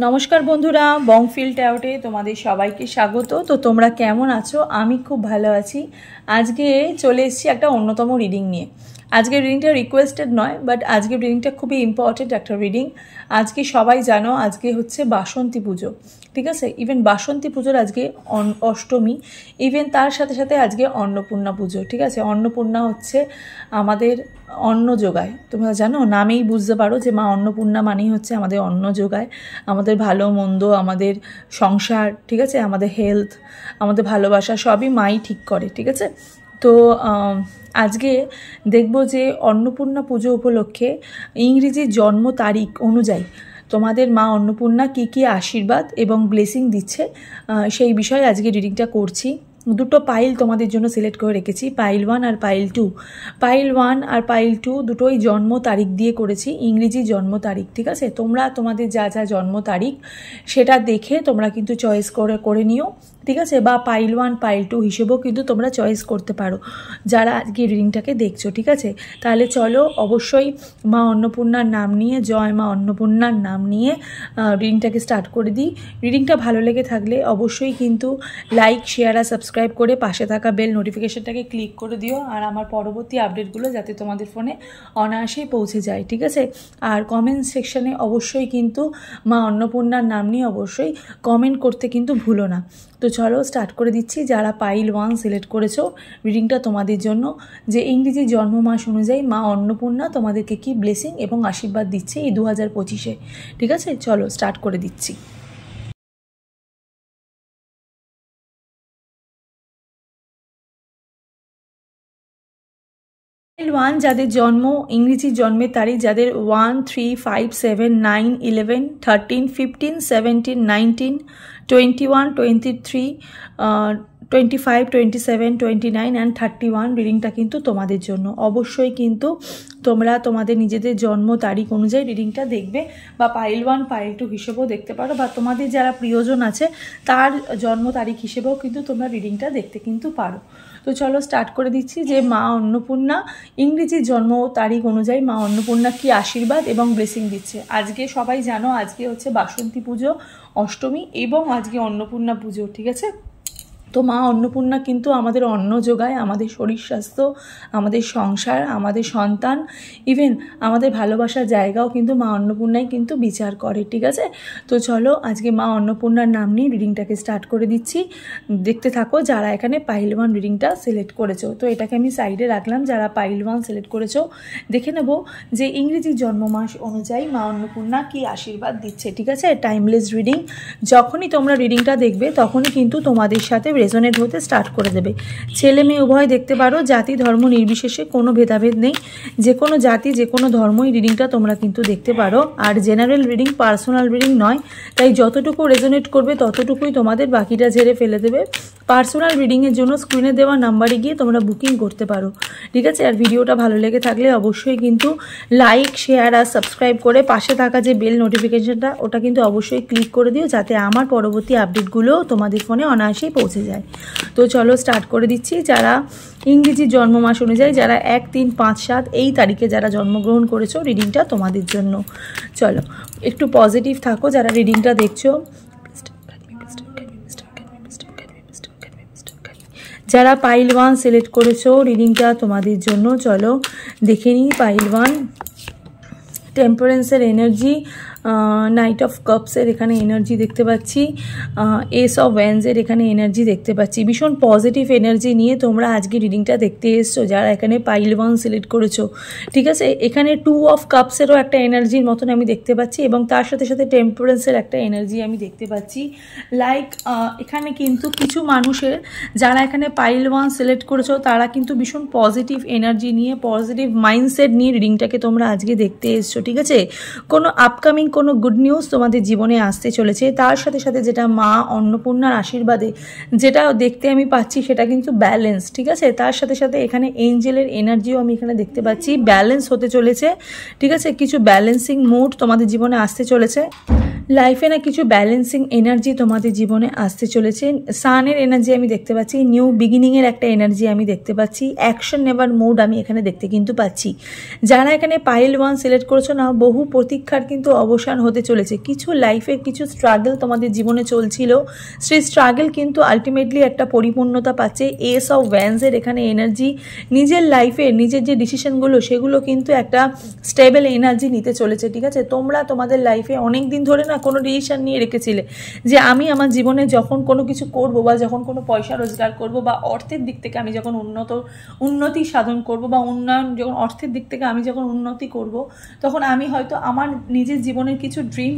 নমস্কার বন্ধুরা, বংফিল ট্যারোটে তোমাদের সবাইকে স্বাগত। তো তোমরা কেমন আছো? আমি খুব ভালো আছি। আজকে চলে এসেছি একটা অন্যতম রিডিং নিয়ে। আজকের রিডিংটা রিকোয়েস্টেড নয়, বাট আজকের রিডিংটা খুবই ইম্পর্টেন্ট একটা রিডিং। আজকে সবাই জানো আজকে হচ্ছে বাসন্তী পুজো, ঠিক আছে? ইভেন বাসন্তী পুজোর আজকে অষ্টমী, ইভেন তার সাথে সাথে আজকে অন্নপূর্ণা পুজো, ঠিক আছে? অন্নপূর্ণা হচ্ছে আমাদের অন্ন যোগায়। তোমরা জানো, নামেই বুঝতে পারো যে মা অন্নপূর্ণা মানেই হচ্ছে আমাদের অন্ন যোগায়, আমাদের ভালো মন্দ, আমাদের সংসার, ঠিক আছে, আমাদের হেলথ, আমাদের ভালোবাসা সবই মাই ঠিক করে, ঠিক আছে? তো আজকে দেখব যে অন্নপূর্ণা পুজো উপলক্ষে ইংরেজি জন্ম তারিখ অনুযায়ী তোমাদের মা অন্নপূর্ণা কী কী আশীর্বাদ এবং ব্লেসিং দিচ্ছে সেই বিষয়ে আজকে রিডিংটা করছি। দুটো পাইল তোমাদের জন্য সিলেক্ট করে রেখেছি, পাইল 1 আর পাইল 2। পাইল 1 আর পাইল 2 দুটোই জন্ম তারিখ দিয়ে করেছি, ইংরেজি জন্ম তারিখ, ঠিক আছে? তোমরা তোমাদের যা যা জন্ম তারিখ সেটা দেখে তোমরা কিন্তু চয়েস করে নিও, ঠিক আছে? বা পাইল 1 পাইল 2 হিসেবেও কিন্তু তোমরা চয়েস করতে পারো যারা আজকে রিডিংটাকে দেখছো, ঠিক আছে? তাহলে চলো অবশ্যই মা অন্নপূর্ণার নাম নিয়ে, জয় মা অন্নপূর্ণার নাম নিয়ে রিডিংটাকে স্টার্ট করে দিই। রিডিংটা ভালো লেগে থাকলে অবশ্যই কিন্তু লাইক, শেয়ার আর সাবস্ক্রাইব করে পাশে থাকা বেল নোটিফিকেশনটাকে ক্লিক করে দিও, আর আমার পরবর্তী আপডেটগুলো যাতে তোমাদের ফোনে অনায়াসেই পৌঁছে যায়, ঠিক আছে? আর কমেন্ট সেকশানে অবশ্যই কিন্তু মা অন্নপূর্ণার নাম নিয়ে অবশ্যই কমেন্ট করতে কিন্তু ভুলো না। তো চলো স্টার্ট করে দিচ্ছি। যারা পাইল 1 সিলেক্ট করেছো, রিডিংটা তোমাদের জন্য, যে ইংরেজি জন্ম মাস অনুযায়ী মা অন্নপূর্ণা তোমাদেরকে কি ব্লেসিং এবং আশীর্বাদ দিচ্ছে এই 2025-এ, ঠিক আছে? চলো স্টার্ট করে দিচ্ছি। পাইল 1 যাদের জন্ম, ইংরেজি জন্মের তারিখ যাদের 1, 3, 5, 7, 9, 11, 13, 15, 17, 19, 21, 23, 25, 27, 29 অ্যান্ড 31, রিডিংটা কিন্তু তোমাদের জন্য। অবশ্যই কিন্তু তোমরা তোমাদের নিজেদের জন্ম তারিখ অনুযায়ী রিডিংটা দেখবে, বা পাইল 1 পাইল 2 হিসেবেও দেখতে পারো, বা তোমাদের যারা প্রিয়জন আছে তার জন্ম তারিখ হিসেবেও কিন্তু তোমরা রিডিংটা দেখতে কিন্তু পারো। তো চলো স্টার্ট করে দিচ্ছি যে মা অন্নপূর্ণা ইংরেজি জন্ম তারিখ অনুযায়ী মা অন্নপূর্ণা কি আশীর্বাদ এবং ব্লেসিং দিচ্ছে। আজকে সবাই জানো আজকে হচ্ছে বাসন্তী পুজো, অষ্টমী এবং আজকে অন্নপূর্ণা পুজো, ঠিক আছে? তো মা অন্নপূর্ণা কিন্তু আমাদের অন্ন যোগায়, আমাদের শরীর স্বাস্থ্য, আমাদের সংসার, আমাদের সন্তান, ইভেন আমাদের ভালোবাসার জায়গাও কিন্তু মা অন্নপূর্ণাই কিন্তু বিচার করে, ঠিক আছে? তো চলো আজকে মা অন্নপূর্ণার নাম নিয়ে রিডিংটাকে স্টার্ট করে দিচ্ছি। দেখতে থাকো যারা এখানে পাইল 1 রিডিংটা সিলেক্ট করেছো। তো এটাকে আমি সাইডে রাখলাম। যারা পাইল 1 সিলেক্ট করেছো, দেখে নেব যে ইংরেজি জন্ম মাস অনুযায়ী মা অন্নপূর্ণা কি আশীর্বাদ দিচ্ছে, ঠিক আছে? Timeless reading. যখনই তোমরা রিডিংটা দেখবে তখনই কিন্তু তোমাদের সাথে রেজোনেট হতে স্টার্ট করে দেবে। ছেলে মেয়ে উভয় দেখতে পারো, জাতি ধর্ম নির্বিশেষে কোনো ভেদাভেদ নেই, যে কোনো জাতি যে কোনো ধর্মই রিডিংটা তোমরা কিন্তু দেখতে পারো। আর জেনারেল রিডিং, পার্সোনাল রিডিং নয়, তাই যতটুকু রেজোনেট করবে ততটুকুই তোমাদের, বাকিটা ঝেড়ে ফেলে দেবে। পার্সোনাল রিডিংয়ের জন্য স্ক্রিনে দেওয়া নাম্বারে গিয়ে তোমরা বুকিং করতে পারো, ঠিক আছে? আর ভিডিওটা ভালো লেগে থাকলে অবশ্যই কিন্তু লাইক, শেয়ার আর সাবস্ক্রাইব করে পাশে থাকা যে বেল নোটিফিকেশনটা ওটা কিন্তু অবশ্যই ক্লিক করে দিও, যাতে আমার পরবর্তী আপডেটগুলো তোমাদের ফোনে অনায়াসেই পৌঁছে যায়। তো চলো স্টার্ট করে দিচ্ছি। যারা ইংরেজি জন্ম মাস অনুযায়ী যারা 1, 3, 5, 7 এই তারিখে যারা জন্মগ্রহণ করেছো, রিডিংটা তোমাদের জন্য। চলো একটু পজিটিভ থাকো যারা রিডিংটা দেখছো। যারা পাইল 1 সিলেক্ট করেছো, রিডিংটা তোমাদের জন্য। চলো দেখে নিই পাইল 1। টেম্পারেন্সের এনার্জি, নাইট অফ কাপসের এখানে এনার্জি দেখতে পাচ্ছি, এস অফ ওয়ান্ডসের এখানে এনার্জি দেখতে পাচ্ছি। ভীষণ পজিটিভ এনার্জি নিয়ে তোমরা আজকে রিডিংটা দেখতে এসছো যারা এখানে পাইল 1 সিলেক্ট করেছো, ঠিক আছে? এখানে 2 অফ কাপসেরও একটা এনার্জির মতন আমি দেখতে পাচ্ছি, এবং তার সাথে সাথে টেম্পারেন্সের একটা এনার্জি আমি দেখতে পাচ্ছি। লাইক এখানে কিন্তু কিছু মানুষের যারা এখানে পাইল 1 সিলেক্ট করেছো তারা কিন্তু ভীষণ পজিটিভ এনার্জি নিয়ে, পজিটিভ মাইন্ডসেট নিয়ে রিডিংটাকে তোমরা আজকে দেখতে এসছো, ঠিক আছে? কোনো আপকামিং কোনো গুড নিউজ তোমাদের জীবনে আসতে চলেছে। তার সাথে সাথে যেটা মা অন্নপূর্ণার আশীর্বাদে যেটা দেখতে আমি পাচ্ছি সেটা কিন্তু ব্যালেন্স, ঠিক আছে? তার সাথে সাথে এখানে এঞ্জেলের এনার্জিও আমি এখানে দেখতে পাচ্ছি। ব্যালেন্স হতে চলেছে, ঠিক আছে? কিছু ব্যালেন্সিং মুড তোমাদের জীবনে আসতে চলেছে। লাইফে না কিছু ব্যালেন্সিং এনার্জি তোমাদের জীবনে আসতে চলেছে। সানের এনার্জি আমি দেখতে পাচ্ছি, নিউ বিগিনিংয়ের একটা এনার্জি আমি দেখতে পাচ্ছি, অ্যাকশন নেবার মুড আমি এখানে দেখতে কিন্তু পাচ্ছি। যারা এখানে পাইল 1 সিলেক্ট করেছো না, বহু প্রতীক্ষার কিন্তু অবশ্যই অবসান হতে চলেছে। কিছু লাইফে কিছু স্ট্রাগল তোমাদের জীবনে চলছিল, সেই স্ট্রাগল কিন্তু আলটিমেটলি একটা পরিপূর্ণতা পাচ্ছে। এস অফ ওয়ান্সের এখানে এনার্জি, নিজের লাইফে নিজের যে ডিসিশনগুলো সেগুলো কিন্তু একটা স্টেবল এনার্জি নিতে চলেছে। ঠিক আছে, তোমরা তোমাদের লাইফে অনেক দিন ধরে না কোনো ডিসিশন নিয়ে রেখেছিলে যে আমি আমার জীবনে যখন কোনো কিছু করব বা যখন কোনো পয়সা রোজগার করব বা অর্থের দিক থেকে আমি যখন উন্নতি সাধন করব বা উন্নয়ন, যখন অর্থের দিক থেকে আমি যখন উন্নতি করব, তখন আমি হয়তো আমার নিজের জীবনের কিছু ড্রিম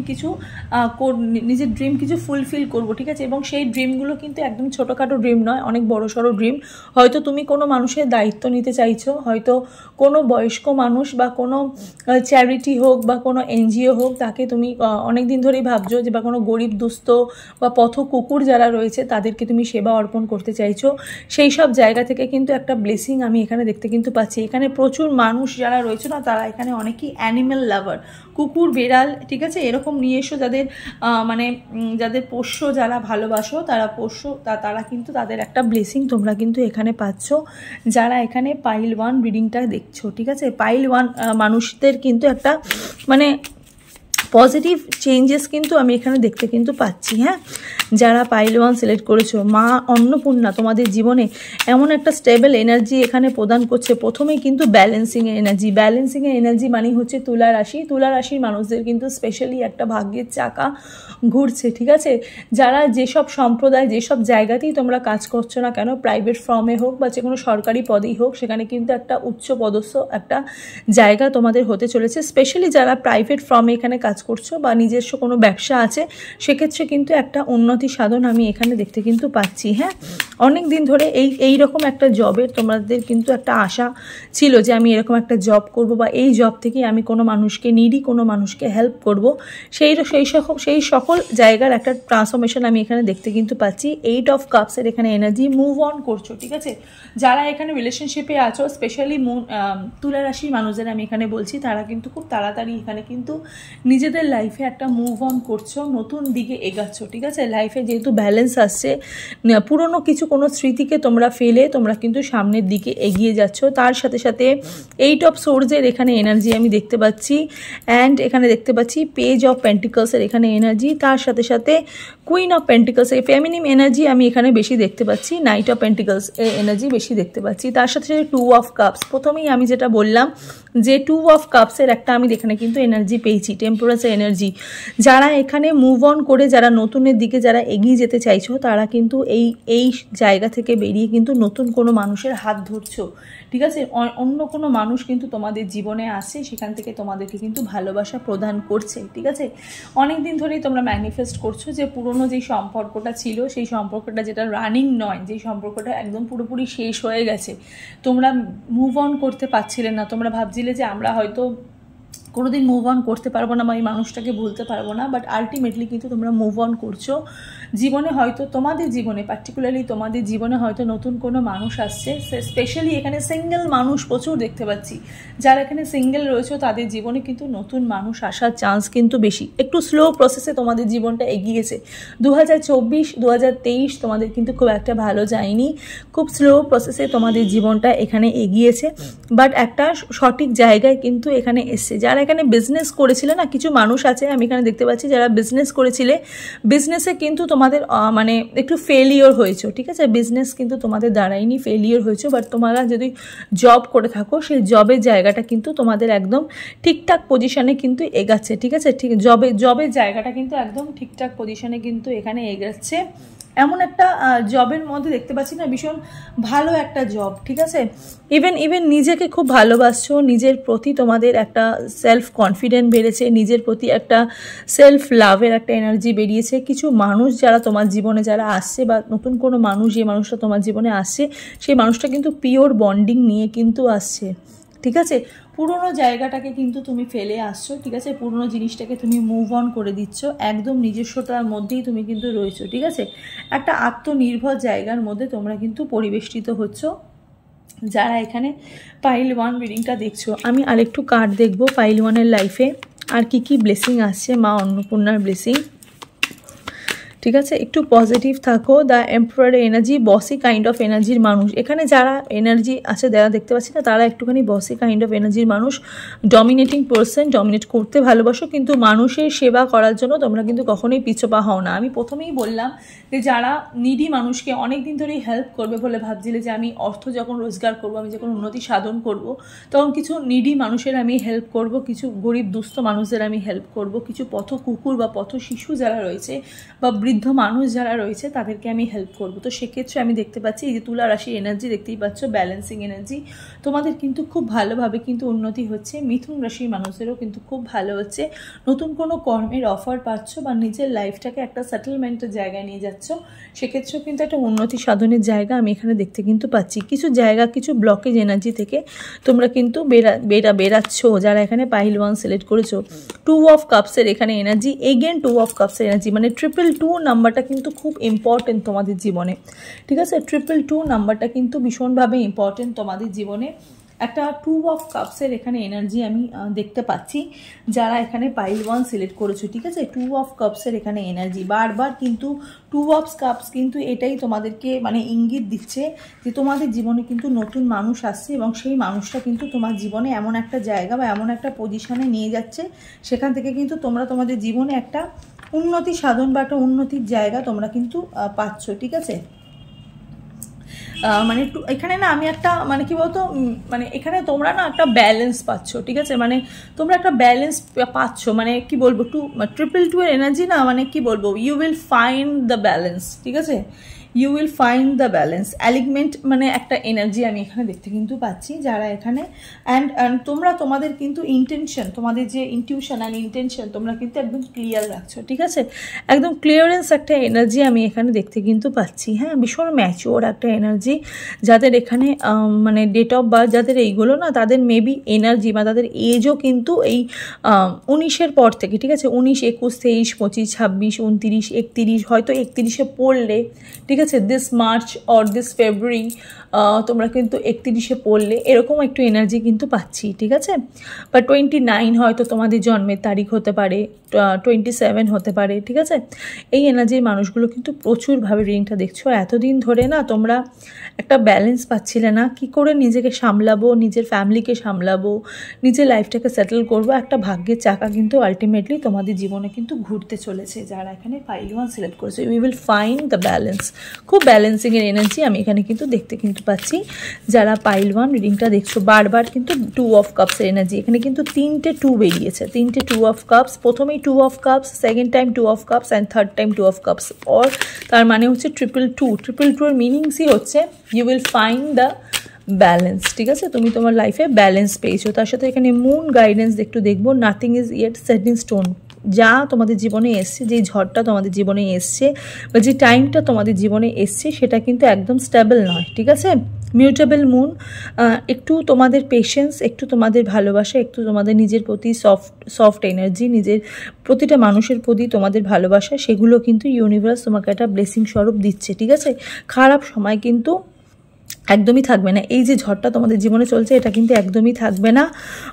নিজের ড্রিম কিছু ফুলফিল করব। ঠিক আছে, এবং সেই ড্রিমগুলো কিন্তু একদম ছোটোখাটো ড্রিম নয়, অনেক বড় সড়ো ড্রিম। হয়তো তুমি কোনো মানুষের দায়িত্ব নিতে চাইছো, হয়তো কোনো বয়স্ক মানুষ বা কোনো চ্যারিটি হোক বা কোনো এনজিও হোক, তাকে তুমি অনেক দিন ধরেই ভাবছো যে, বা কোনো গরিব দুস্থ বা পথ কুকুর যারা রয়েছে তাদেরকে তুমি সেবা অর্পণ করতে চাইছো। সেই সব জায়গা থেকে কিন্তু একটা ব্লেসিং আমি এখানে দেখতে কিন্তু পাচ্ছি। এখানে প্রচুর মানুষ যারা রয়েছে না, তারা এখানে অনেকেই অ্যানিম্যাল লাভার, কুকুর বেড়াল, ঠিক আছে, এরকম নিয়ে এসো যাদের মানে যাদের পোষ্য যারা ভালোবাসো, তারা পোষ্য তারা কিন্তু তাদের একটা ব্লেসিং তোমরা কিন্তু এখানে পাচ্ছ যারা এখানে পাইল 1 রিডিংটা দেখছো। ঠিক আছে, পাইল 1 মানুষদের কিন্তু একটা মানে পজিটিভ চেঞ্জেস কিন্তু আমি এখানে দেখতে কিন্তু পাচ্ছি। হ্যাঁ, যারা পাইল 1 সিলেক্ট করেছো, মা অন্নপূর্ণা তোমাদের জীবনে এমন একটা স্টেবল এনার্জি এখানে প্রদান করছে। প্রথমেই কিন্তু ব্যালেন্সিংয়ের এনার্জি মানে হচ্ছে তুলা রাশির মানুষদের কিন্তু স্পেশালি একটা ভাগ্যের চাকা ঘুরছে। ঠিক আছে, যারা যেসব সম্প্রদায় যেসব জায়গাতেই তোমরা কাজ করছো না কেন, প্রাইভেট ফার্মে হোক বা যে কোনো সরকারি পদেই হোক, সেখানে কিন্তু একটা উচ্চ পদস্থ একটা জায়গা তোমাদের হতে চলেছে। স্পেশালি যারা প্রাইভেট ফার্মে এখানে কাজ করছো বা নিজস্ব কোনো ব্যবসা আছে, সেক্ষেত্রে কিন্তু একটা উন্নতি সাধন আমি এখানে দেখতে কিন্তু পাচ্ছি। হ্যাঁ, অনেক দিন ধরে এই রকম একটা জবের তোমাদের কিন্তু একটা আশা ছিল যে আমি এরকম একটা জব করব বা এই জব থেকে আমি কোনো মানুষকে কোনো মানুষকে হেল্প করব। সেই সকল জায়গার একটা ট্রান্সফরমেশন আমি এখানে দেখতে কিন্তু পাচ্ছি। 8 অফ কাপসের এখানে এনার্জি, মুভ অন করছো। ঠিক আছে, যারা এখানে রিলেশনশিপে আছো, স্পেশালি তুলা রাশির মানুষদের আমি এখানে বলছি, তারা কিন্তু খুব তাড়াতাড়ি এখানে কিন্তু নিজেদের লাইফে একটা মুভ অন করছো, নতুন দিকে এগাচ্ছ। ঠিক আছে, লাইফে যেহেতু ব্যালেন্স আসছে, পুরনো কিছু কোনো স্মৃতিকে তোমরা ফেলে তোমরা কিন্তু সামনের দিকে এগিয়ে যাচ্ছ। তার সাথে সাথে 8 অফ সোর্সের এখানে এনার্জি আমি দেখতে পাচ্ছি, অ্যান্ড এখানে দেখতে পাচ্ছি পেজ অফ পেন্টিকলসের এখানে এনার্জি, তার সাথে সাথে কুইন অফ পেন্টিকলসের ফেমিনিন এনার্জি আমি এখানে বেশি দেখতে পাচ্ছি, নাইট অফ পেন্টিকলস এর এনার্জি বেশি দেখতে পাচ্ছি। তার সাথে সাথে 2 অফ কাপস, প্রথমেই আমি যেটা বললাম যে 2 অফ কাপসের একটা আমি এখানে কিন্তু এনার্জি পেয়েছি, টেম্পোরাসের এনার্জি। যারা এখানে মুভ অন করে যারা নতুনের দিকে যারা এগিয়ে যেতে চাইছো, তারা কিন্তু এই জায়গা থেকে বেরিয়ে কিন্তু নতুন কোনো মানুষের হাত ধরছো। ঠিক আছে, অন্য কোনো মানুষ কিন্তু তোমাদের জীবনে আসে, সেখান থেকে তোমাদেরকে কিন্তু ভালোবাসা প্রদান করছে। ঠিক আছে, অনেক দিন ধরেই তোমরা ম্যানিফেস্ট করছো যে পুরনো যেই সম্পর্কটা ছিল, সেই সম্পর্কটা যেটা রানিং নয়, যেই সম্পর্কটা একদম পুরোপুরি শেষ হয়ে গেছে, তোমরা মুভ অন করতে পারছিলে না। তোমরা ভাবছিলে যে আমরা হয়তো কোনোদিন মুভ অন করতে পারবো না বা এই মানুষটাকে ভুলতে পারবো না, বাট আলটিমেটলি কিন্তু তোমরা মুভ অন করছো। জীবনে হয়তো তোমাদের জীবনে, পার্টিকুলারলি তোমাদের জীবনে হয়তো নতুন কোনো মানুষ আসছে। স্পেশালি এখানে সিঙ্গেল মানুষ প্রচুর দেখতে পাচ্ছি। যারা এখানে সিঙ্গেল রয়েছে তাদের জীবনে কিন্তু নতুন মানুষ আসার চান্স কিন্তু বেশি। একটু স্লো প্রসেসে তোমাদের জীবনটা এগিয়েছে। 2024 2023 তোমাদের কিন্তু খুব একটা ভালো যায়নি, খুব স্লো প্রসেসে তোমাদের জীবনটা এখানে এগিয়েছে, বাট একটা সঠিক জায়গায় কিন্তু এখানে এসছে। যারা এখানে বিজনেস করেছিলে না, কিছু মানুষ আছে আমি এখানে দেখতে পাচ্ছি যারা বিজনেস করেছিলে, বিজনেসে কিন্তু তোমাদের মানে একটু ফেলিওর হয়েছে। ঠিক আছে, বিজনেস কিন্তু তোমাদের দাঁড়ায়নি, ফেলিওর হয়েছে, বাট তোমরা যদি জব করে থাকো, সেই জবের জায়গাটা কিন্তু তোমাদের একদম ঠিকঠাক পজিশনে কিন্তু এগাচ্ছে। ঠিক আছে, ঠিক জবের জায়গাটা কিন্তু একদম ঠিকঠাক পজিশনে কিন্তু এখানে এগাচ্ছে। এমন একটা জবের মধ্যে দেখতে পাচ্ছি না, ভীষণ ভালো একটা জব। ঠিক আছে, ইভেন নিজেকে খুব ভালোবাসছো, নিজের প্রতি তোমাদের একটা সেলফ কনফিডেন্ট বেড়েছে, নিজের প্রতি একটা সেলফ লাভের একটা এনার্জি বেরিয়েছে। কিছু মানুষ যারা তোমার জীবনে যারা আসছে বা নতুন কোনো মানুষ, যে মানুষটা তোমার জীবনে আসছে, সেই মানুষটা কিন্তু পিওর বন্ডিং নিয়ে কিন্তু আসছে। ঠিক আছে, পুরনো জায়গাটাকে কিন্তু তুমি ফেলে আসছো। ঠিক আছে, পুরনো জিনিসটাকে তুমি মুভ অন করে দিচ্ছ, একদম নিজস্বতার মধ্যেই তুমি কিন্তু রয়েছো। ঠিক আছে, একটা আত্মনির্ভর জায়গার মধ্যে তোমরা কিন্তু পরিবেষ্টিত হচ্ছ। যারা এখানে পাইল 1 রিডিংটা দেখছো, আমি আরেকটু কার্ড দেখবো পাইল 1-এর লাইফে আর কি ব্লেসিং আসছে, মা অন্নপূর্ণার ব্লেসিং। ঠিক আছে, একটু পজিটিভ থাকো। দ্য এম্পারার এনার্জি বসি কাইন্ড অফ এনার্জির মানুষ, এখানে যারা এনার্জি আছে যারা দেখতে পাচ্ছি না, তারা একটুখানি বসি কাইন্ড অফ এনার্জির মানুষ, ডমিনেটিং পার্সন, ডমিনেট করতে ভালোবাসো, কিন্তু মানুষের সেবা করার জন্য তোমরা কিন্তু কখনোই পিছপা হও না। আমি প্রথমেই বললাম যে যারা নিডি মানুষকে অনেক দিন ধরেই হেল্প করবে বলে ভাবছিলে যে আমি অর্থ যখন রোজগার করবো, আমি যখন উন্নতি সাধন করব, তখন কিছু নিডি মানুষের আমি হেল্প করব, কিছু গরিব দুস্থ মানুষদের আমি হেল্প করব, কিছু পথ কুকুর বা পথ শিশু যারা রয়েছে বা বৃদ্ধ মানুষ যারা রয়েছে তাদেরকে আমি হেল্প করব। তো সেক্ষেত্রে আমি দেখতে পাচ্ছি এই যে তুলা রাশি এনার্জি দেখতেই পাচ্ছ, ব্যালেন্সিং এনার্জি, তোমাদের কিন্তু খুব ভালোভাবে কিন্তু উন্নতি হচ্ছে। মিথুন রাশির মানুষেরও কিন্তু খুব ভালো হচ্ছে, নতুন কোনো কর্মের অফার পাচ্ছ বা নিজের লাইফটাকে একটা সেটেলমেন্টের জায়গায় নিয়ে যাচ্ছ, সেক্ষেত্রেও কিন্তু একটা উন্নতি সাধনের জায়গা আমি এখানে দেখতে কিন্তু পাচ্ছি। কিছু জায়গা, কিছু ব্লকেজ এনার্জি থেকে তোমরা কিন্তু বেরাচ্ছ যারা এখানে পাইল 1 সিলেক্ট করেছো। 2 অফ কাপসের এখানে এনার্জি, এগেন 2 অফ কাপসের এনার্জি, মানে 222 নাম্বারটা কিন্তু খুব ইম্পর্টেন্ট তোমাদের জীবনে। ঠিক আছে, 222 নাম্বারটা কিন্তু ভীষণভাবে ইম্পর্টেন্ট তোমাদের জীবনে। একটা 2 অফ কাপসের এখানে এনার্জি আমি দেখতে পাচ্ছি যারা এখানে পাইল 1 সিলেক্ট করেছো। ঠিক আছে, 2 অফ কাপসের এখানে এনার্জি বারবার কিন্তু 2 অফ কাপস কিন্তু এটাই তোমাদেরকে মানে ইঙ্গিত দিচ্ছে যে তোমাদের জীবনে কিন্তু নতুন মানুষ আসছে এবং সেই মানুষটা কিন্তু তোমার জীবনে এমন একটা জায়গা বা এমন একটা পজিশনে নিয়ে যাচ্ছে, সেখান থেকে কিন্তু তোমরা তোমাদের জীবনে একটা উন্নতি সাধন বা একটা উন্নতির জায়গা তোমরা কিন্তু পাচ্ছ। ঠিক আছে, মানে এখানে না আমি একটা মানে কি বলতো, মানে এখানে তোমরা না একটা ব্যালেন্স পাচ্ছ। ঠিক আছে, মানে তোমরা একটা ব্যালেন্স পাচ্ছ, মানে কি বলবো, 222 এর এনার্জি না, মানে কি বলবো, you will find the balance. ঠিক আছে, you will find the balance, alignment মানে একটা এনার্জি আমি এখানে দেখতে কিন্তু পাচ্ছি যারা এখানে। অ্যান্ড তোমরা তোমাদের কিন্তু ইন্টেনশন, তোমাদের যে ইনটিউশন অ্যান্ড ইন্টেনশন তোমরা কিন্তু একদম ক্লিয়ার রাখছো। ঠিক আছে, একদম ক্লিয়ারেন্স একটা এনার্জি আমি এখানে দেখতে কিন্তু পাচ্ছি। হ্যাঁ, ভীষণ ম্যাচিওর একটা এনার্জি যাদের এখানে মানে ডেট অফ বার্থ যাদের এইগুলো না, তাদের মেবি এনার্জি বা তাদের এজও কিন্তু এই 19-এর পর থেকে। ঠিক আছে, 19, 21, 23, 25, 26, 29, 31, হয়তো 31-এ পড়লে, ঠিক আছে, দিস মার্চ অর দিস ফেব্রুয়ারি তোমরা কিন্তু 31-এ পড়লে এরকম একটু এনার্জি কিন্তু পাচ্ছি। ঠিক আছে, বা 29 হয়তো তোমাদের জন্মের তারিখ হতে পারে, 27 হতে পারে। ঠিক আছে, এই এনার্জির মানুষগুলো কিন্তু প্রচুরভাবে রিডিংটা দেখছো। এতদিন ধরে না তোমরা একটা ব্যালেন্স পাচ্ছিলে না, কি করে নিজেকে সামলাবো, নিজের ফ্যামিলিকে সামলাবো, নিজের লাইফটাকে সেটেল করবো, একটা ভাগ্যের চাকা কিন্তু আলটিমেটলি তোমাদের জীবনে কিন্তু ঘুরতে চলেছে যারা এখানে পাইল 1 সিলেক্ট করেছে। We will find the balance, খুব ব্যালেন্সিংয়ের এনার্জি আমি এখানে কিন্তু দেখতে কিন্তু পাচ্ছি যারা পাইল 1 রিডিংটা দেখছো। বারবার কিন্তু 2 অফ কাপসের এনার্জি, এখানে কিন্তু 3টে 2 বেরিয়েছে, 3টে 2 অফ কাপস, প্রথমেই 2 of cups, second time 2 of cups and third time 2 of cups, or তার মানে হচ্ছে 222। 222 এর মিনিংসই হচ্ছে you will find the balance. ঠিক আছে, তুমি তোমার লাইফে ব্যালেন্স পেয়েছো। তার সাথে এখানে মুন গাইডেন্স একটু দেখবো, nothing is yet set in stone, যা তোমাদের জীবনে এসছে, যেই ঝড়টা তোমাদের জীবনে এসছে বা যে টাইমটা তোমাদের জীবনে এসছে, সেটা কিন্তু একদম স্টেবল নয়। ঠিক আছে, মিউটেবল মুন, একটু তোমাদের পেশেন্স, একটু তোমাদের ভালোবাসা, একটু তোমাদের নিজের প্রতি সফট এনার্জি, নিজের প্রতিটা মানুষের প্রতি তোমাদের ভালোবাসা, সেগুলো কিন্তু ইউনিভার্স তোমাকে একটা ব্লেসিং স্বরূপ দিচ্ছে। ঠিক আছে, খারাপ সময় কিন্তু একদমই থাকবে না, এই যে ঝড়টা তোমাদের জীবনে চলছে এটা কিন্তু একদমই থাকবে না।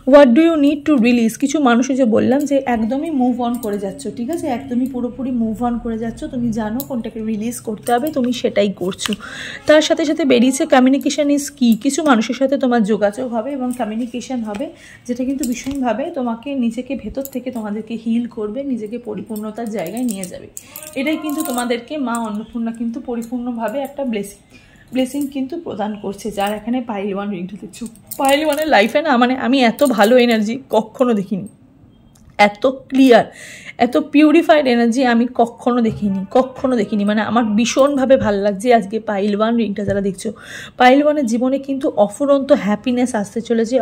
What do you need to release, কিছু মানুষের যে বললাম যে একদমই মুভ অন করে যাচ্ছ। ঠিক আছে, একদমই পুরোপুরি মুভ অন করে যাচ্ছ, তুমি জানো কোনটাকে রিলিজ করতে হবে, তুমি সেটাই করছো। তার সাথে সাথে বেরিয়েছে কমিউনিকেশন ইজ কি, কিছু মানুষের সাথে তোমার যোগাযোগ হবে এবং কমিউনিকেশন হবে, যেটা কিন্তু ভীষণভাবে তোমাকে নিজেকে ভেতর থেকে তোমাদেরকে হিল করবে, নিজেকে পরিপূর্ণতার জায়গায় নিয়ে যাবে। এটাই কিন্তু তোমাদেরকে মা অন্নপূর্ণা কিন্তু পরিপূর্ণভাবে একটা ব্লেসিং কিন্তু প্রদান করছে যারা এখানে পাইল 1 রিডিংটা দেখছো। পাইল 1-এর লাইফে না মানে আমি এত ভালো এনার্জি কখনো দেখিনি, এত ক্লিয়ার, এত পিউরিফাইড এনার্জি আমি কখনো দেখিনি। মানে আমার ভীষণভাবে ভালো লাগছে আজকে পাইল 1 রিডিংটা যারা দেখছো। পাইল 1-এর জীবনে কিন্তু অফুরন্ত হ্যাপিনেস আসতে চলেছে,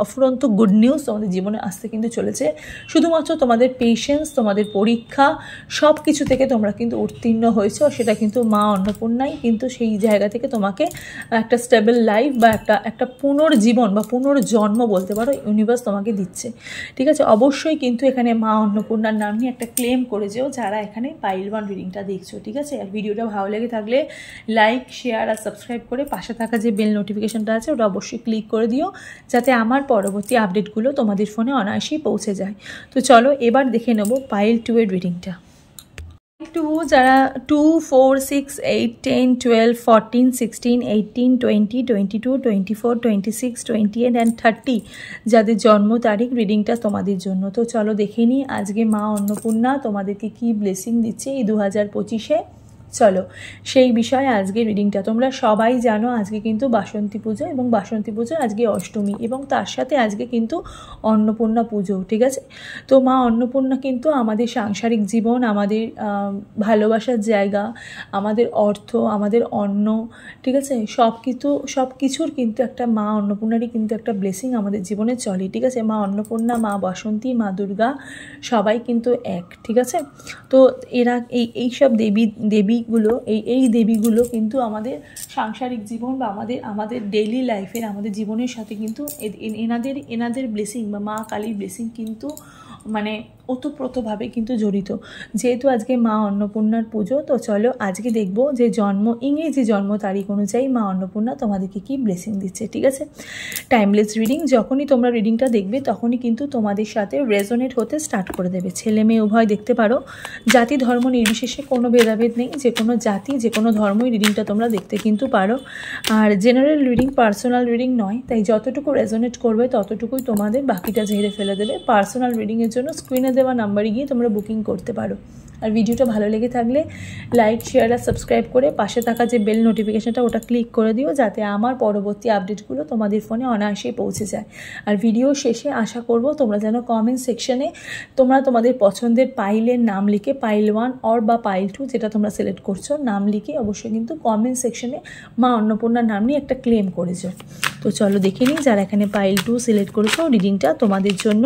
অফুরন্ত গুড নিউজ তোমাদের জীবনে আসতে কিন্তু চলেছে। শুধুমাত্র তোমাদের পেশেন্স, তোমাদের পরীক্ষা সব কিছু থেকে তোমরা কিন্তু উত্তীর্ণ হয়েছো, সেটা কিন্তু মা অন্নপূর্ণাই কিন্তু সেই জায়গা থেকে তোমাকে একটা স্টেবল লাইফ বা একটা পুনর্জীবন বা পুনর্জন্ম বলতে পারো ইউনিভার্স তোমাকে দিচ্ছে। ঠিক আছে, অবশ্যই কিন্তু এখানে মা অন্নপূর্ণার নাম নিয়ে একটা ক্লেম করে যেও যারা এখানে পাইল 1 রিডিংটা দেখছো। ঠিক আছে, আর ভিডিওটা ভালো লেগে থাকলে লাইক, শেয়ার আর সাবস্ক্রাইব করে পাশে থাকা যে বেল নোটিফিকেশনটা আছে ওটা অবশ্যই ক্লিক করে দিও, যাতে আমার পরবর্তী আপডেটগুলো তোমাদের ফোনে অনায়াসেই পৌঁছে যায়। তো চলো এবার দেখে নেবো পাইল 2 এর রিডিংটা। টু যারা 2, 4, 6, 8, 10, 12, 14, 16, 18, 20, 22, 24, 26, 28 অ্যান্ড 30 যাদের জন্ম তারিখ রিডিংটা তোমাদের জন্য। তো চলো দেখে নিই আজকে মা অন্নপূর্ণা তোমাদেরকে কি ব্লেসিং দিচ্ছে এই 2025-এ। চলো সেই বিষয়ে আজকে রিডিংটা। তোমরা সবাই জানো আজকে কিন্তু বাসন্তী পুজো, এবং বাসন্তী পুজো আজকে অষ্টমী, এবং তার সাথে আজকে কিন্তু অন্নপূর্ণা পুজো, ঠিক আছে। তো মা অন্নপূর্ণা কিন্তু আমাদের সাংসারিক জীবন, আমাদের ভালোবাসার জায়গা, আমাদের অর্থ, আমাদের অন্ন, ঠিক আছে, সব কিছুর কিন্তু একটা মা অন্নপূর্ণারই কিন্তু একটা ব্লেসিং আমাদের জীবনে চলে, ঠিক আছে। মা অন্নপূর্ণা, মা বাসন্তী, মা দুর্গা সবাই কিন্তু এক, ঠিক আছে। তো এরা এইসব দেবীগুলো এই দেবীগুলো কিন্তু আমাদের সাংসারিক জীবন বা আমাদের ডেইলি লাইফের, আমাদের জীবনের সাথে কিন্তু এনাদের ব্লেসিং বা মা কালীর ব্লেসিং কিন্তু মানে ওতপ্রোতভাবে কিন্তু জড়িত। যেহেতু আজকে মা অন্নপূর্ণার পুজো, তো চলো আজকে দেখবো যে ইংরেজি জন্ম তারিখ অনুযায়ী মা অন্নপূর্ণা তোমাদেরকে কি ব্লেসিং দিচ্ছে, ঠিক আছে। টাইমলেস রিডিং, যখনই তোমরা রিডিংটা দেখবে তখনই কিন্তু তোমাদের সাথে রেজোনেট হতে স্টার্ট করে দেবে। ছেলে মেয়ে উভয় দেখতে পারো, জাতি ধর্ম নির্বিশেষে কোনো ভেদাভেদ নেই, যে কোনো জাতি যে কোনো ধর্মই রিডিংটা তোমরা দেখতে কিন্তু পারো। আর জেনারেল রিডিং, পার্সোনাল রিডিং নয়, তাই যতটুকু রেজোনেট করবে ততটুকুই তোমাদের, বাকিটা ঝেড়ে ফেলে দেবে। পার্সোনাল রিডিংয়ের জন্য স্ক্রিনে দেওয়া নাম্বারে গিয়ে তোমরা বুকিং করতে পারো। আর ভিডিওটা ভালো লেগে থাকলে লাইক, শেয়ার আর সাবস্ক্রাইব করে পাশে থাকা যে বেল নোটিফিকেশনটা ওটা ক্লিক করে দিও, যাতে আমার পরবর্তী আপডেটগুলো তোমাদের ফোনে অনায়াসেই পৌঁছে যায়। আর ভিডিও শেষে আশা করব তোমরা যেন কমেন্ট সেকশনে তোমরা তোমাদের পছন্দের পাইলের নাম লিখে, পাইল 1 বা পাইল 2 যেটা তোমরা সিলেক্ট করছো, নাম লিখে অবশ্যই কিন্তু কমেন্ট সেকশনে মা অন্নপূর্ণার নাম নিয়ে একটা ক্লেম করেছো। তো চলো দেখে নিই যারা এখানে পাইল 2 সিলেক্ট করেছো, রিডিংটা তোমাদের জন্য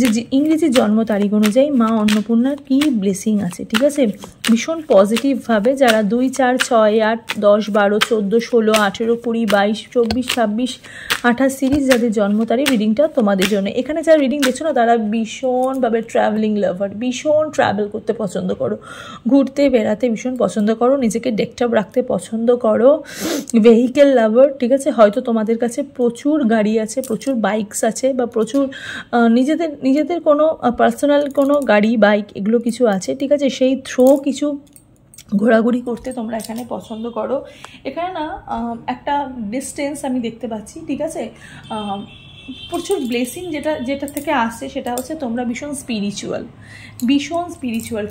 যে ইংরেজি জন্ম তারিখ অনুযায়ী মা অন্নপূর্ণার কি ব্লেসিং আছে, ঠিক আছে। ভীষণ পজিটিভভাবে যারা 2, 4, 6, 8, 10, 12, 14, 16, 18, 20, 22, 24, 26, 28, 30 যাদের জন্ম তারিখ রিডিংটা তোমাদের জন্য। এখানে যারা রিডিং দেখছো না তারা ভীষণভাবে ট্রাভেলিং লাভার, ভীষণ ট্রাভেল করতে পছন্দ করো, ঘুরতে বেড়াতে ভীষণ পছন্দ করো, নিজেকে ডেকটাপ রাখতে পছন্দ করো, ভেহিকেল লাভার, ঠিক আছে। হয়তো তোমাদের কাছে প্রচুর গাড়ি আছে, প্রচুর বাইকস আছে, বা প্রচুর নিজেদের কোনো পার্সোনাল কোনো গাড়ি, বাইক এগুলো কিছু আছে, ঠিক আছে। সেই থ্রো কিছু ঘোরাঘুরি করতে তোমরা এখানে পছন্দ করো। এখানে না একটা ডিস্টেন্স আমি দেখতে পাচ্ছি, ঠিক আছে। প্রচুর ব্লেসিং যেটা থেকে আসছে সেটা হচ্ছে তোমরা ভীষণ স্পিরিচুয়াল,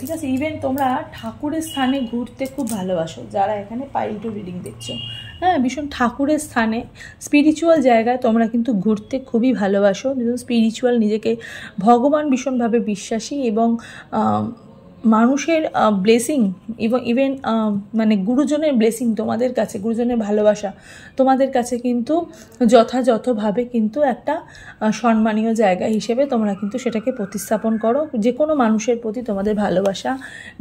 ঠিক আছে। ইভেন তোমরা ঠাকুরের স্থানে ঘুরতে খুব ভালোবাসো, যারা এখানে পাইল 2 রিডিং দেখছো। হ্যাঁ, ভীষণ ঠাকুরের স্থানে, স্পিরিচুয়াল জায়গায় তোমরা কিন্তু ঘুরতে খুবই ভালোবাসো, ভীষণ স্পিরিচুয়াল, নিজেকে ভগবান ভীষণভাবে বিশ্বাসী, এবং মানুষের ব্লেসিং এবং ইভেন মানে গুরুজনের ব্লেসিং তোমাদের কাছে, গুরুজনের ভালোবাসা তোমাদের কাছে কিন্তু যথাযথভাবে কিন্তু একটা সম্মানীয় জায়গা হিসেবে তোমরা কিন্তু সেটাকে প্রতিস্থাপন করো। যে কোনো মানুষের প্রতি তোমাদের ভালোবাসা,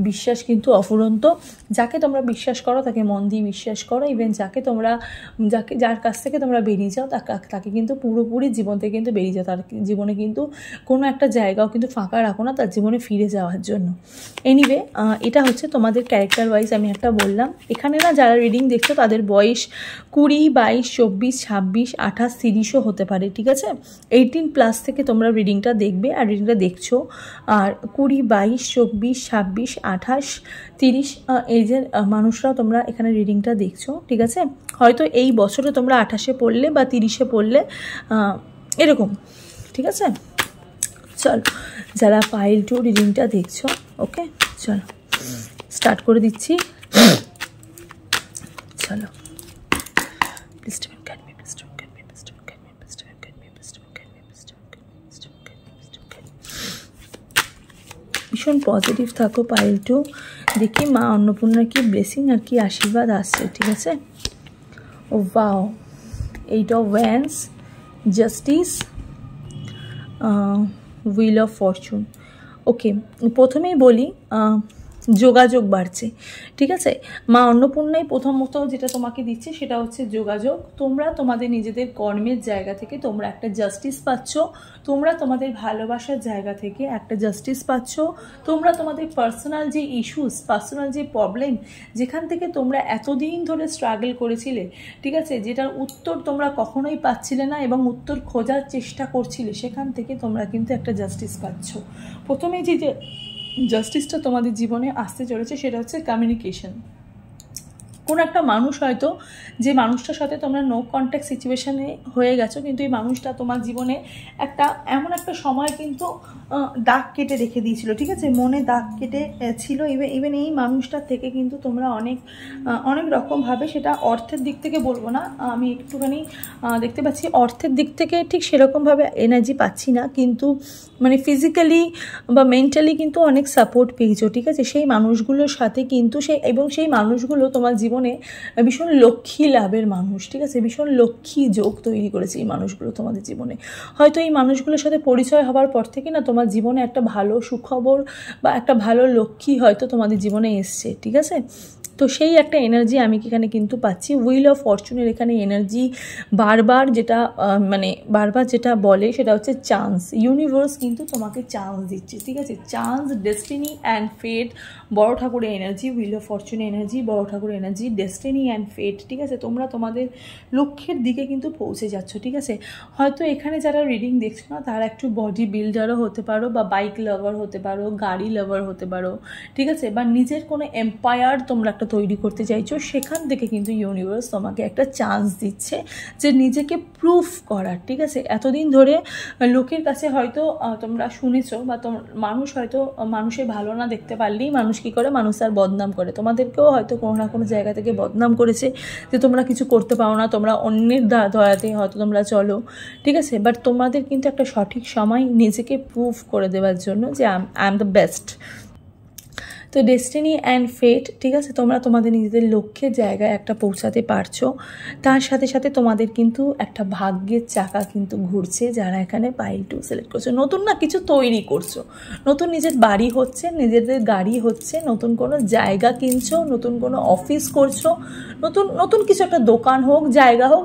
বিশ্বাস কিন্তু অফুরন্ত। যাকে তোমরা বিশ্বাস করো তাকে মন দিয়ে বিশ্বাস করো, ইভেন যার কাছ থেকে তোমরা বেরিয়ে যাও তাকে কিন্তু পুরোপুরি জীবন থেকে কিন্তু বেরিয়ে যাও, তার জীবনে কিন্তু কোনো একটা জায়গাও কিন্তু ফাঁকা রাখো না তার জীবনে ফিরে যাওয়ার জন্য। এনিওয়ে, এটা হচ্ছে তোমাদের ক্যারেক্টার ওয়াইজ আমি একটা বললাম। এখানে না যারা রিডিং দেখছো তাদের বয়স 20, 22, 24, 26, 28, 30ও হতে পারে, ঠিক আছে। 18+ থেকে তোমরা রিডিংটা দেখবে, আর রিডিংটা দেখছো। আর 20, 22, 24, 26, 28, 30 এজের মানুষরাও তোমরা এখানে রিডিংটা দেখছো, ঠিক আছে। হয়তো এই বছরে তোমরা 28-এ পড়লে বা 30-এ পড়লে, এরকম, ঠিক আছে। চলো যারা পাইল 2 রিডিংটা দেখছো, ওকে, চলো স্টার্ট করে দিচ্ছি। চলো ভীষণ পজিটিভ থাকো পাইল 2। দেখি মা অন্নপূর্ণার কি ব্লেসিং আর কি আশীর্বাদ আসছে, ঠিক আছে। Oh wow, 8 of Wands, justice, wheel of fortune. Okay, প্রথমেই বলি যোগাযোগ বাড়ছে, ঠিক আছে। মা অন্নপূর্ণাই প্রথমত যেটা তোমাকে দিচ্ছে সেটা হচ্ছে যোগাযোগ। তোমরা তোমাদের নিজেদের কর্মের জায়গা থেকে তোমরা একটা জাস্টিস পাচ্ছ, তোমরা তোমাদের ভালোবাসার জায়গা থেকে একটা জাস্টিস পাচ্ছ, তোমরা তোমাদের পার্সোনাল যে ইস্যুস, পার্সোনাল যে প্রবলেম, যেখান থেকে তোমরা এতদিন ধরে স্ট্রাগল করেছিলে, ঠিক আছে, যেটার উত্তর তোমরা কখনোই পাচ্ছিলে না এবং উত্তর খোঁজার চেষ্টা করছিলে, সেখান থেকে তোমরা কিন্তু একটা জাস্টিস পাচ্ছ। প্রথমে যে জাস্টিসটা তোমাদের জীবনে আসতে চলেছে, সেটা হচ্ছে কমিউনিকেশন। কোনো একটা মানুষ হয়তো, যে মানুষটার সাথে তোমরা নো কন্ট্যাক্ট সিচুয়েশানে হয়ে গেছো, কিন্তু এই মানুষটা তোমার জীবনে এমন একটা সময় কিন্তু দাগ কেটে রেখে দিয়েছিল, ঠিক আছে, মনে দাগ কেটে ছিল। ইভেন এই মানুষটার থেকে কিন্তু তোমরা অনেক রকমভাবে, সেটা অর্থের দিক থেকে বলবো না, আমি একটুখানি দেখতে পাচ্ছি অর্থের দিক থেকে ঠিক সেরকমভাবে এনার্জি পাচ্ছি না, কিন্তু মানে ফিজিক্যালি বা মেন্টালি কিন্তু অনেক সাপোর্ট পেয়েছো, ঠিক আছে, সেই মানুষগুলোর সাথে কিন্তু সেই মানুষগুলো তোমার জীবনে ভীষণ লক্ষ্মী লাভের মানুষ, ঠিক আছে, ভীষণ লক্ষ্মী যোগ তৈরি করেছে এই মানুষগুলো তোমাদের জীবনে। হয়তো এই মানুষগুলোর সাথে পরিচয় হওয়ার পর থেকে না তোমার জীবনে একটা ভালো সুখবর বা একটা ভালো লক্ষ্মী হয়তো তোমাদের জীবনে এসছে, ঠিক আছে। তো সেই একটা এনার্জি আমি এখানে কিন্তু পাচ্ছি। হুইল অফ ফরচুনের এখানে এনার্জি বারবার যেটা বলে সেটা হচ্ছে চান্স। ইউনিভার্স কিন্তু তোমাকে চান্স দিচ্ছে, ঠিক আছে, চান্স, ডেস্টিনি অ্যান্ড ফেট, বড় ঠাকুরের এনার্জি, হুইল অফ ফরচুনের এনার্জি, বড় ঠাকুরের এনার্জি, ডেস্টিনি অ্যান্ড ফেট, ঠিক আছে। তোমরা তোমাদের লক্ষ্যের দিকে কিন্তু পৌঁছে যাচ্ছ, ঠিক আছে। হয়তো এখানে যারা রিডিং দেখছো না তারা একটু বডি বিল্ডারও হতে পারো, বা বাইক লাভার হতে পারো, গাড়ি লাভার হতে পারো, ঠিক আছে, বা নিজের কোনো এম্পায়ার তোমরা একটা তৈরি করতে চাইছো, সেখান থেকে কিন্তু ইউনিভার্স তোমাকে একটা চান্স দিচ্ছে যে নিজেকে প্রুফ করার, ঠিক আছে। এতদিন ধরে লোকের কাছে হয়তো তোমরা শুনেছো, বা মানুষ হয়তো মানুষের ভালো না দেখতে পারলেই মানুষ কী করে, মানুষ আর বদনাম করে। তোমাদেরকেও হয়তো কোনো না কোনো জায়গা থেকে বদনাম করেছে যে তোমরা কিছু করতে পারো না, তোমরা অন্যের দয়াতে হয়তো তোমরা চলো, ঠিক আছে। বাট তোমাদের কিন্তু একটা সঠিক সময় নিজেকে প্রুফ করে দেওয়ার জন্য যে আই এম দ্য বেস্ট। তো ডেস্টিনি অ্যান্ড ফেট, ঠিক আছে, তোমরা তোমাদের নিজেদের লক্ষ্যের জায়গায় একটা পৌঁছাতে পারছো। তার সাথে সাথে তোমাদের কিন্তু একটা ভাগ্যের চাকা কিন্তু ঘুরছে, যারা এখানে পাইল 2 সিলেক্ট করছো। নতুন না কিছু তৈরি করছো, নতুন নিজের বাড়ি হচ্ছে, নিজেদের গাড়ি হচ্ছে, নতুন কোনো জায়গা কিনছো, নতুন কোনো অফিস করছো, নতুন কিছু একটা দোকান হোক, জায়গা হোক,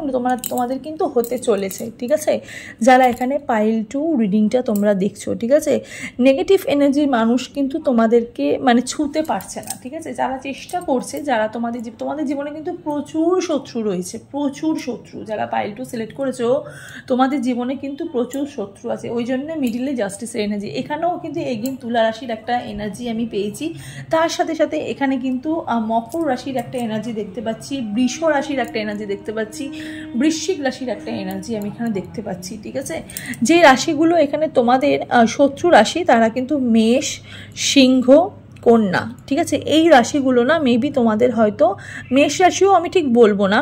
তোমাদের কিন্তু হতে চলেছে, ঠিক আছে। যারা এখানে পাইল 2 রিডিংটা তোমরা দেখছো, ঠিক আছে, নেগেটিভ এনার্জির মানুষ কিন্তু তোমাদেরকে মানে ছুঁতে পারছে না, ঠিক আছে। যারা চেষ্টা করছে, যারা তোমাদের জীবনে কিন্তু প্রচুর শত্রু রয়েছে, প্রচুর শত্রু। যারা পাইল 2 সিলেক্ট করেছো তোমাদের জীবনে কিন্তু প্রচুর শত্রু আছে, ওই জন্য মিডিলে জাস্টিসের এনার্জি। এখানেও কিন্তু এগেইন তুলা রাশির একটা এনার্জি আমি পেয়েছি, তার সাথে সাথে এখানে কিন্তু মকর রাশির একটা এনার্জি দেখতে পাচ্ছি, বৃষ রাশির একটা এনার্জি দেখতে পাচ্ছি, বৃশ্চিক রাশির একটা এনার্জি আমি এখানে দেখতে পাচ্ছি, ঠিক আছে। যে রাশিগুলো এখানে তোমাদের শত্রু রাশি, তারা কিন্তু মেষ, সিংহ, কন্যা, ঠিক আছে। এই রাশিগুলো না মেবি তোমাদের হয়তো, মেষ রাশিও আমি ঠিক বলবো না,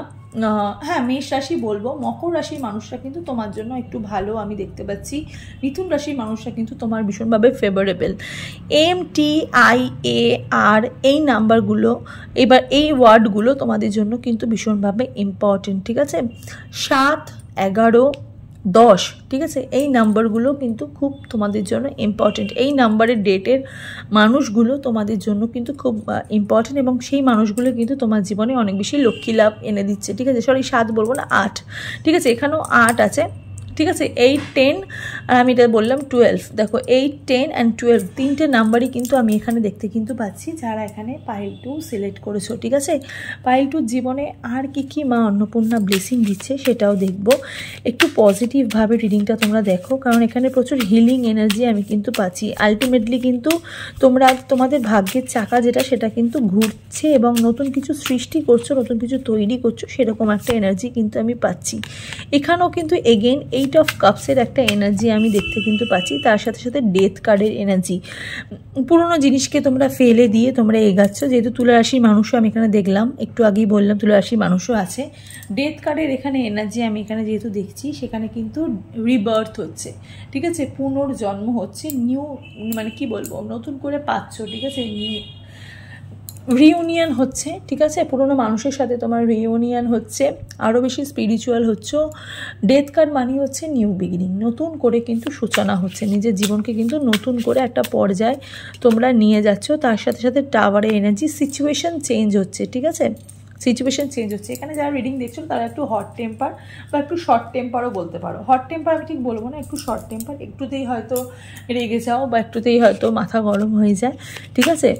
হ্যাঁ মেষ রাশি বলবো। মকর রাশির মানুষরা কিন্তু তোমার জন্য একটু ভালো আমি দেখতে পাচ্ছি। মিথুন রাশির মানুষরা কিন্তু তোমার ভীষণভাবে ফেভারেবল। MTIAR এই নাম্বারগুলো, এবার এই ওয়ার্ডগুলো তোমাদের জন্য কিন্তু ভীষণভাবে ইম্পর্টেন্ট, ঠিক আছে। 7, 11, 10, ঠিক আছে, এই নাম্বারগুলো কিন্তু খুব তোমাদের জন্য ইম্পর্টেন্ট। এই নাম্বারের ডেটের মানুষগুলো তোমাদের জন্য কিন্তু খুব ইম্পর্টেন্ট, এবং সেই মানুষগুলো কিন্তু তোমার জীবনে অনেক বেশি লক্ষ্মী লাভ এনে দিচ্ছে, ঠিক আছে। 7 বলবো না, 8, ঠিক আছে, এখানেও 8 আছে, ঠিক আছে। 8, 10 আর আমি এটা বললাম 12। দেখো 8, 10 অ্যান্ড 12 তিনটে নাম্বারই কিন্তু আমি এখানে দেখতে কিন্তু পাচ্ছি, যারা এখানে পাইল 2 সিলেক্ট করেছো, ঠিক আছে। পাইল 2 জীবনে আর কি মা অন্নপূর্ণা ব্লেসিং দিচ্ছে সেটাও দেখবো। একটু পজিটিভভাবে রিডিংটা তোমরা দেখো, কারণ এখানে প্রচুর হিলিং এনার্জি আমি কিন্তু পাচ্ছি। আলটিমেটলি কিন্তু তোমাদের ভাগ্যের চাকা সেটা কিন্তু ঘুরছে, এবং নতুন কিছু সৃষ্টি করছো, নতুন কিছু তৈরি করছো, সেরকম একটা এনার্জি কিন্তু আমি পাচ্ছি। এখানেও কিন্তু এগেইন 8 অফ কাপসের একটা এনার্জি আমি দেখতে কিন্তু পাচ্ছি, তার সাথে সাথে ডেথ কার্ডের এনার্জি। পুরোনো জিনিসকে তোমরা ফেলে দিয়ে তোমরা এগাচ্ছ, যেহেতু তুলা রাশির মানুষও আমি এখানে দেখলাম, একটু আগেই বললাম তুলা রাশির মানুষও আছে। ডেথ কার্ডের এখানে এনার্জি আমি এখানে যেহেতু দেখছি, সেখানে কিন্তু রিবার্থ হচ্ছে, ঠিক আছে, পুনর্জন্ম হচ্ছে, নিউ মানে কি বলবো, নতুন করে পাচ্ছ, ঠিক আছে, রিউনিয়ন হচ্ছে, ঠিক আছে, পুরোনো মানুষের সাথে তোমার রিউনিয়ন হচ্ছে, আরও বেশি স্পিরিচুয়াল হচ্ছে। ডেথ কার্ড মানে হচ্ছে নিউ বিগিনিং, নতুন করে কিন্তু সূচনা হচ্ছে, নিজের জীবনকে কিন্তু নতুন করে একটা পর্যায়ে তোমরা নিয়ে যাচ্ছ। তার সাথে সাথে টাওয়ারের এনার্জি, সিচুয়েশন চেঞ্জ হচ্ছে, ঠিক আছে, সিচুয়েশন চেঞ্জ হচ্ছে। এখানে যারা রিডিং দেখছো তারা একটু হট টেম্পার বা একটু শর্ট টেম্পারও বলতে পারো। হট টেম্পার আমি ঠিক বলবো না, একটু শর্ট টেম্পার, একটুতেই হয়তো রেগে যাও বা একটুতেই হয়তো মাথা গরম হয়ে যায়, ঠিক আছে।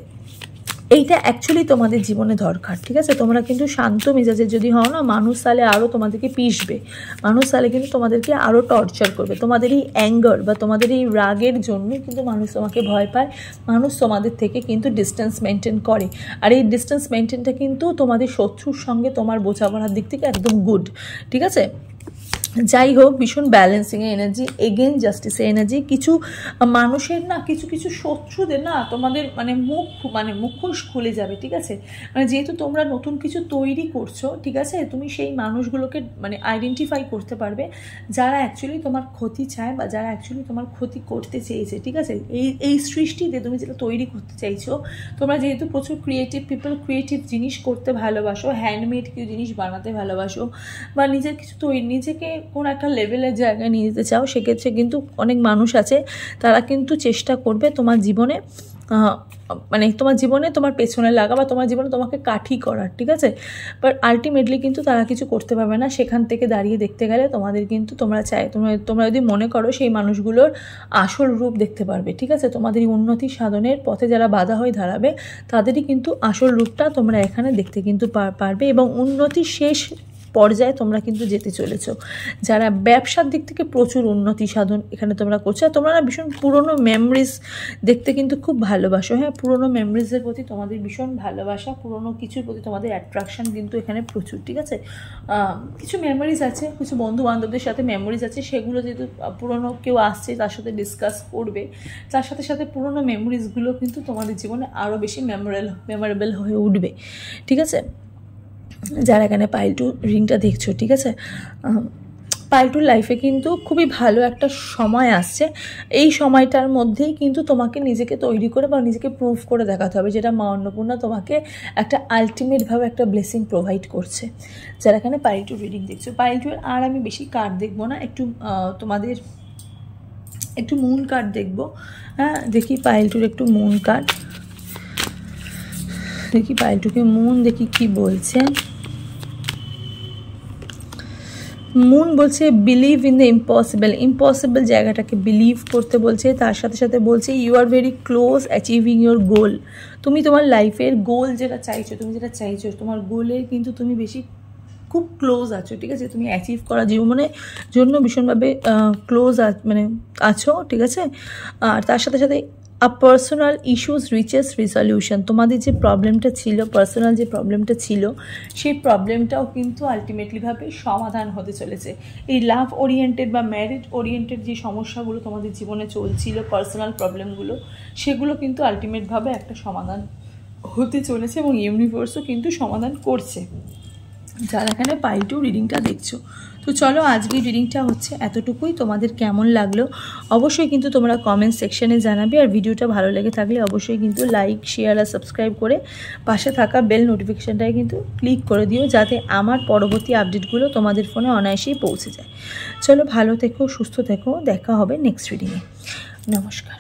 এইটা অ্যাকচুয়ালি তোমাদের জীবনে দরকার, ঠিক আছে? তোমরা কিন্তু শান্ত মেজাজের যদি হও না, মানুষ তাহলে আরও তোমাদেরকে পিষবে, মানুষ তাহলে কিন্তু তোমাদেরকে আরও টর্চার করবে। তোমাদের এই অ্যাঙ্গার বা তোমাদের এই রাগের জন্য কিন্তু মানুষ তোমাকে ভয় পায়, মানুষ তোমাদের থেকে কিন্তু ডিস্টেন্স মেনটেন করে। আর এই ডিস্টেন্স মেনটেনটা কিন্তু তোমাদের শত্রুর সঙ্গে তোমার বোঝাপড়ার দিক থেকে একদম গুড, ঠিক আছে? যাই হোক, ভীষণ ব্যালেন্সিংয়ে এনার্জি, এগেন জাস্টিসে এনার্জি। কিছু মানুষের না, কিছু কিছু শত্রুদের না তোমাদের মুখোশ খুলে যাবে, ঠিক আছে? যেহেতু তোমরা নতুন কিছু তৈরি করছো, ঠিক আছে, তুমি সেই মানুষগুলোকে আইডেন্টিফাই করতে পারবে যারা অ্যাকচুয়ালি তোমার ক্ষতি চায় বা যারা অ্যাকচুয়ালি তোমার ক্ষতি করতে চেয়েছে, ঠিক আছে? এই সৃষ্টিতে তুমি যেটা তৈরি করতে চাইছো, তোমরা যেহেতু প্রচুর ক্রিয়েটিভ পিপল, ক্রিয়েটিভ জিনিস করতে ভালোবাসো, হ্যান্ডমেড কিছু জিনিস বানাতে ভালোবাসো, বা নিজের কিছু নিজেকে কোন একটা লেভেলের জায়গায় নিয়ে যেতে চাও, সেক্ষেত্রে কিন্তু অনেক মানুষ আছে তারা কিন্তু চেষ্টা করবে তোমার জীবনে তোমার জীবনে তোমার পেছনে লাগা বা তোমার জীবনে তোমাকে কাঠি করার, ঠিক আছে? বাট আলটিমেটলি কিন্তু তারা কিছু করতে পারবে না। সেখান থেকে দাঁড়িয়ে দেখতে গেলে তোমাদের কিন্তু তোমরা যদি মনে করো সেই মানুষগুলোর আসল রূপ দেখতে পারবে, ঠিক আছে? তোমাদের উন্নতি সাধনের পথে যারা বাধা হয়ে দাঁড়াবে তাদেরই কিন্তু আসল রূপটা তোমরা এখানে দেখতে কিন্তু পারবে, এবং উন্নতির শেষ পর্যায়ে তোমরা কিন্তু যেতে চলেছো। যারা ব্যবসার দিক থেকে প্রচুর উন্নতি সাধন এখানে তোমরা করছো, আর তোমরা না ভীষণ পুরনো মেমরিজ দেখতে কিন্তু খুব ভালোবাসো। হ্যাঁ, পুরনো মেমরিজের প্রতি তোমাদের ভীষণ ভালোবাসা, পুরনো কিছুর প্রতি তোমাদের অ্যাট্রাকশান কিন্তু এখানে প্রচুর, ঠিক আছে? কিছু মেমোরিজ আছে, কিছু বন্ধু বান্ধবদের সাথে মেমোরিজ আছে, সেগুলো যেহেতু পুরনো কেউ আসছে তার সাথে ডিসকাস করবে, তার সাথে সাথে পুরনো মেমোরিজগুলো কিন্তু তোমাদের জীবনে আরও বেশি মেমোরেবল হয়ে উঠবে, ঠিক আছে? যারা এখানে পাইল টু রিংটা দেখছো, ঠিক আছে, পাইল টুর লাইফে কিন্তু খুবই ভালো একটা সময় আসছে। এই সময়টার মধ্যেই কিন্তু তোমাকে নিজেকে তৈরি করে বা নিজেকে প্রুভ করে দেখাতে হবে, যেটা মা অন্নপূর্ণা তোমাকে একটা আলটিমেটভাবে একটা ব্লেসিং প্রোভাইড করছে। যারা এখানে পাইল টু রিডিং দেখছো, পাইল টুর আর আমি বেশি কার্ড দেখবো না, তোমাদের একটু মুন কার্ড দেখবো। হ্যাঁ, দেখি পাইল টুর একটু মুন কার্ড দেখি, পাইল টুকে মুন দেখি কি বলছে। মুন বলছে বিলিভ ইন দ্য ইম্পসিবল জায়গাটাকে বিলিভ করতে বলছে। তার সাথে সাথে বলছে you are very close achieving your goal. তুমি তোমার লাইফের গোল যেটা চাইছো, তোমার গোলের কিন্তু তুমি খুব ক্লোজ আছো, ঠিক আছে? তুমি অ্যাচিভ করা জীবনের জন্য ভীষণভাবে ক্লোজ আছো, ঠিক আছে? আর তার সাথে সাথে পার্সোনাল ইস্যুস রিচেস রিসলিউশন। তোমাদের যে প্রবলেমটা ছিল, পার্সোনাল যে প্রবলেমটা ছিল, সেই প্রবলেমটাও কিন্তু আলটিমেটলিভাবে সমাধান হতে চলেছে। এই লাভ ওরিয়েন্টেড বা ম্যারিড ওরিয়েন্টেড যে সমস্যাগুলো তোমাদের জীবনে চলছিল, পার্সোনাল প্রবলেমগুলো, সেগুলো কিন্তু আলটিমেটভাবে একটা সমাধান হতে চলেছে, এবং ইউনিভার্সও কিন্তু সমাধান করছে। যারা এখানে পাইল টু রিডিংটা দেখছো, তো চলো আজকের রিডিংটা হচ্ছে এতটুকুই। তোমাদের কেমন লাগলো অবশ্যই কিন্তু তোমরা কমেন্ট সেকশনে জানাবে, আর ভিডিওটা ভালো লেগে থাকলে অবশ্যই কিন্তু লাইক, শেয়ার আর সাবস্ক্রাইব করে পাশে থাকা বেল নোটিফিকেশানটায় কিন্তু ক্লিক করে দিও, যাতে আমার পরবর্তী আপডেটগুলো তোমাদের ফোনে অনায়াসেই পৌঁছে যায়। চলো, ভালো থেকো, সুস্থ থেকো, দেখা হবে নেক্সট রিডিংয়ে। নমস্কার।